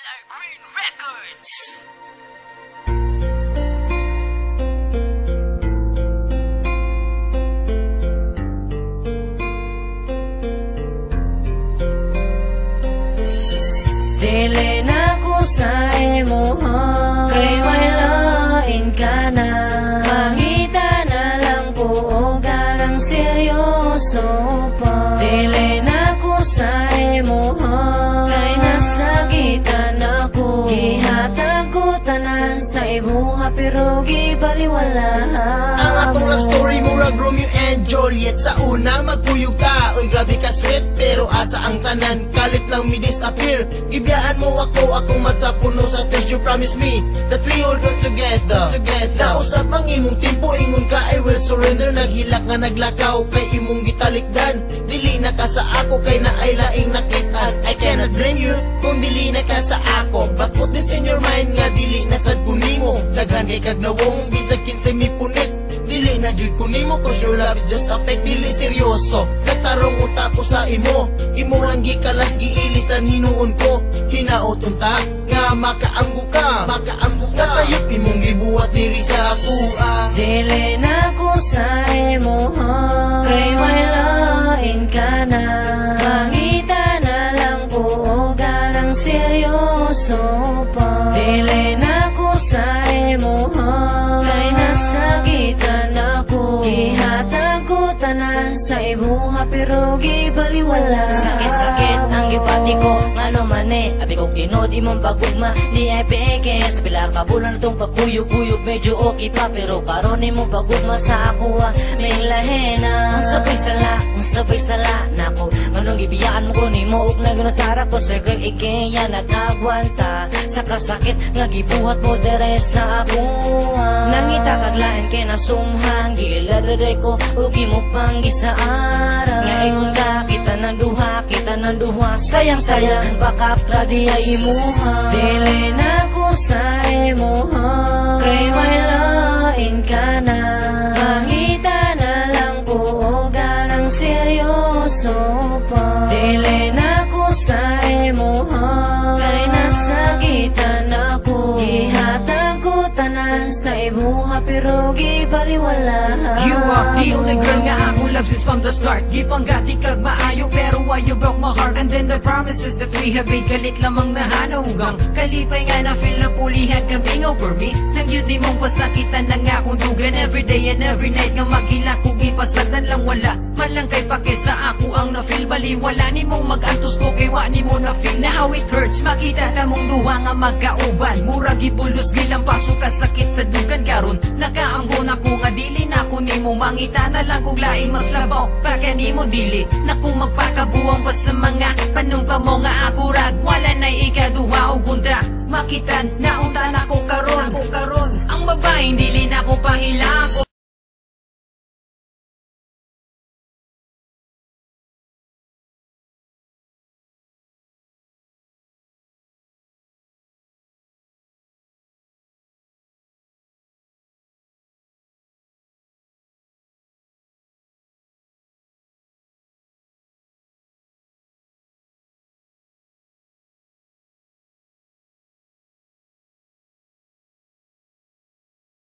Green Records. Dili na ko sa imuha, kay may lain ka na. Mangita na lang po o garang seryoso pa. Dili na ko sa imuha, kay nasagitan ako. Gihatag ko tanan sa imuha pero gibaliwala. Ang atong love story murag Romeo and Juliet. Sa una magpuyog ka, oy grabe ka sweet, pero asa ang tanan, kalit lang mi disappear. Gibiyaan mo ako, akong mat sa puno sa test. You promise me that we all go together. Nausap ang imong timpo, ingon ka I will surrender. Naghilak nga naglakaw, kay imong gitalikdan. Dili na ka sa ako, kay na ay laing nakitaan. I cannot blame you kung dili na ka sa ako, but put this in your mind nga dili na sad kunimo. Daghan kay kagnawong, bisag kinsay mi punit. Dili na jud kunimo, cause your love is just a fake. Dili seryoso, nagtarong utak ko sa imo. Imo lang gikalas giilisan hinuon ko. Hinaot unta nga makaanggo ka sayop imong gibuhat diri sa akua. Dili na ko sa imuha, kay may lain ka na. Mangita na lang po o garang seryoso pa. Dili na ko sa imuha, kay nasagitan ako. Gihatag ko tanan sa imuha pero gibaliwala. Sakit-sakit ang gipati ko, ngano man abi ko kinod imong pagugma, di ay peke. Sa pila ka bulan itong pagkuyog-kuyog, medyo okay pa, pero karon imong pagugma sa ako may lahena. Ang sabay sala nako, nganong gibiyaan mo ko nimo ug nagunasara ko sa kay ikeya nagagwanta sa kasakit nga gibuhat mo dere sa ako. Nangita kaglain kay nasumhang giladere ko ug imo pang gisaara. Nga ingon ka kita ng duha, sayang baka kradi ay imuha. Dili na ko sa imuha, kay may lain ka na. Mangita na lang po o garang seryoso pa. Dili na ko sa imuha, kay nasagitan ako. Gihatag ko tanan sa imuha pero gibaliwala. You are the only girl nga ako love since from the start. Gipanggati kag maayo pero why you broke my heart. And then the promises that we have made, galit lamang nahanaugang. Kalipay nga na feel na pulihan kang being over me. Nang yun di mong pasakitan na nga akong dugan. Every day and every night nga maghila kong ipasagdan lang wala. Man lang kay pake sa ako ang na-feel. Baliwala ni mong mag-antos ko kay wa ni mo na-feel. Na how it hurts makita ta mong duha nga magkauban. Mura gibulos gilang paso kasakit sa dugan karon. Nakaanggo na ko nga dili na ko ni mo mangita na lang kung laing mas labaw. Paka ni mo dili na ko magpakabuang pa sa mga panumpa mo nga ako rag. Wala na ikaduha o bunda. Makitan na unta na ko karon. Ang babaeng dili na ko pahila.